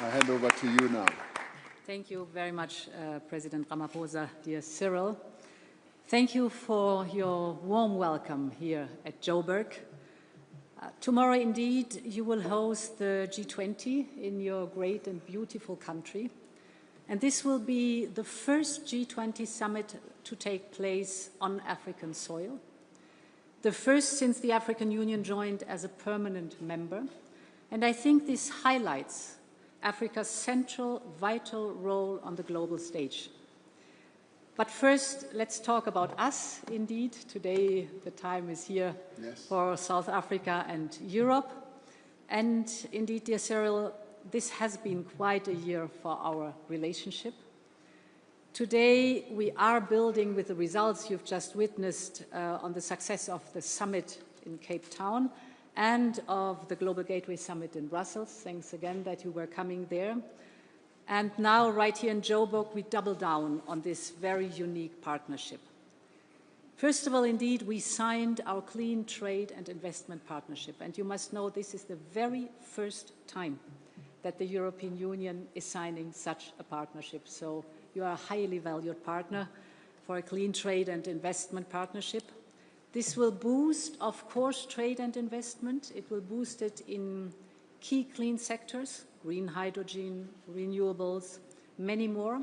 I hand over to you now. Thank you very much, President Ramaphosa, dear Cyril. Thank you for your warm welcome here at Joburg. Tomorrow, indeed, you will host the G20 in your great and beautiful country. And this will be the first G20 summit to take place on African soil, the first since the African Union joined as a permanent member. And I think this highlights Africa's central, vital role on the global stage. But first, let's talk about us, indeed. Today, the time is here for South Africa and Europe. And indeed, dear Cyril, this has been quite a year for our relationship. Today, we are building with the results you've just witnessed on the success of the summit in Cape Town and of the Global Gateway Summit in Brussels. Thanks again that you were coming there. And now, right here in Joburg, we double down on this very unique partnership. First of all, indeed, we signed our Clean Trade and Investment Partnership. And you must know this is the very first time that the European Union is signing such a partnership. So you are a highly valued partner for a Clean Trade and Investment Partnership. This will boost, of course, trade and investment. It will boost it in key clean sectors, green hydrogen, renewables, many more.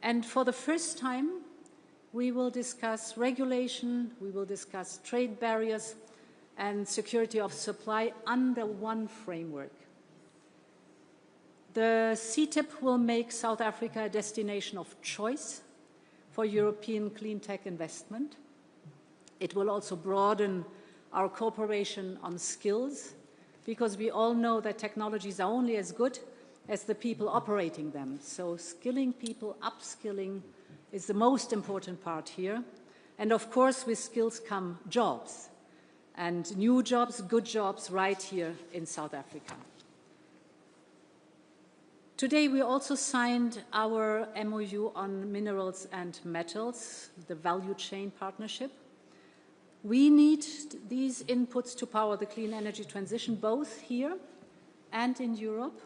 And for the first time, we will discuss regulation, we will discuss trade barriers and security of supply under one framework. The CTIP will make South Africa a destination of choice for European clean tech investment. It will also broaden our cooperation on skills, because we all know that technologies are only as good as the people operating them. So skilling people, upskilling is the most important part here. And of course, with skills come jobs, and new jobs, good jobs, right here in South Africa. Today, we also signed our MOU on minerals and metals, the value chain partnership. We need these inputs to power the clean energy transition, both here and in Europe.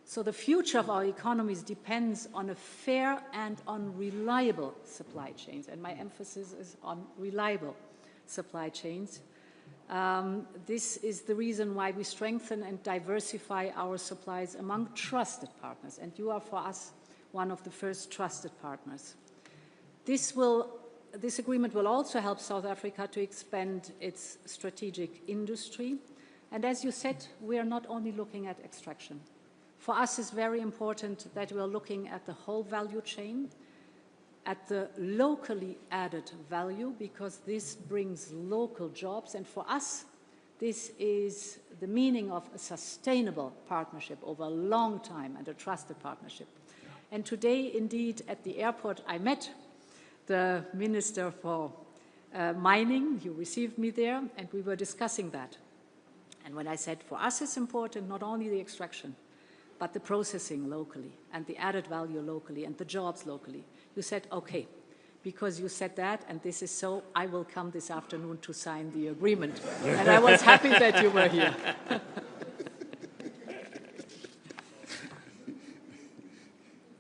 So the future of our economies depends on a fair and on reliable supply chains, and my emphasis is on reliable supply chains. This is the reason why we strengthen and diversify our supplies among trusted partners, and you are, for us, one of the first trusted partners. This agreement will also help South Africa to expand its strategic industry. And as you said, we are not only looking at extraction. For us, it's very important that we are looking at the whole value chain, at the locally added value, because this brings local jobs. And for us, this is the meaning of a sustainable partnership over a long time and a trusted partnership. And today, indeed, at the airport, I met the Minister for Mining. You received me there, and we were discussing that. And when I said, for us it's important not only the extraction, but the processing locally, and the added value locally, and the jobs locally, you said, okay, because you said that, and this is so, I will come this afternoon to sign the agreement. And I was happy that you were here.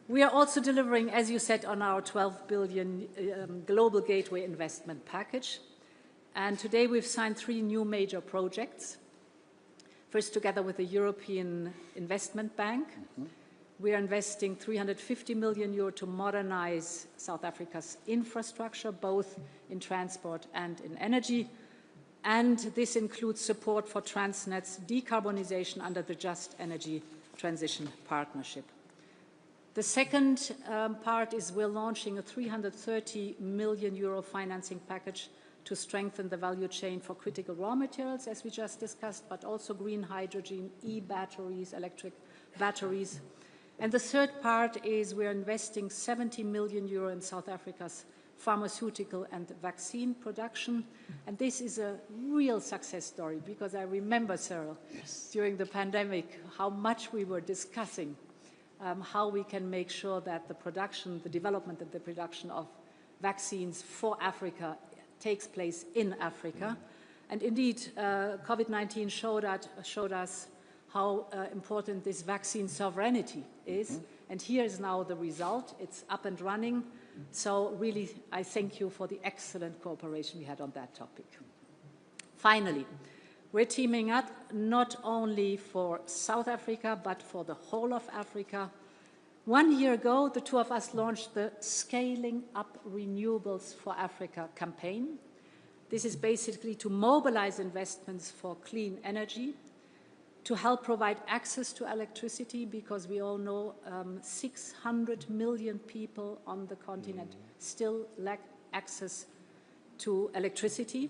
We are also delivering, as you said, on our 12 billion Global Gateway Investment Package. And today we've signed 3 new major projects. First, together with the European Investment Bank, we are investing 350 million euro to modernize South Africa's infrastructure, both in transport and in energy. And this includes support for Transnet's decarbonization under the Just Energy Transition Partnership. The second part is we're launching a 330 million euro financing package to strengthen the value chain for critical raw materials, as we just discussed, but also green hydrogen, e-batteries, electric batteries. And the third part is we're investing 70 million euro in South Africa's pharmaceutical and vaccine production. And this is a real success story, because I remember, Cyril, during the pandemic, how much we were discussing how we can make sure that the production, the development and the production of vaccines for Africa takes place in Africa. And indeed, COVID-19 showed us how important this vaccine sovereignty is. And here is now the result. It's up and running. So really, I thank you for the excellent cooperation we had on that topic. Finally, we're teaming up not only for South Africa, but for the whole of Africa. 1 year ago, the two of us launched the Scaling Up Renewables for Africa campaign. This is basically to mobilize investments for clean energy, to help provide access to electricity, because we all know 600 million people on the continent still lack access to electricity.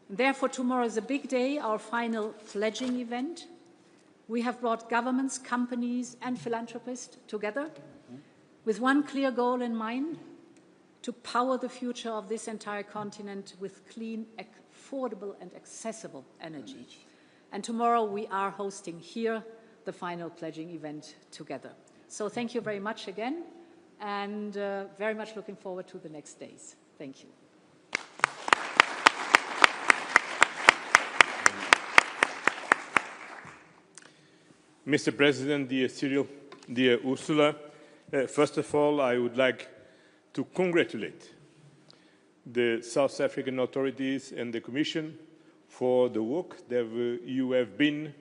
Therefore, tomorrow is a big day, our final pledging event. We have brought governments, companies, and philanthropists together with one clear goal in mind: to power the future of this entire continent with clean, affordable, and accessible energy. And tomorrow we are hosting here the final pledging event together. So thank you very much again, and very much looking forward to the next days. Thank you. Mr. President, dear Cyril, dear Ursula, first of all, I would like to congratulate the South African authorities and the Commission for the work that you have been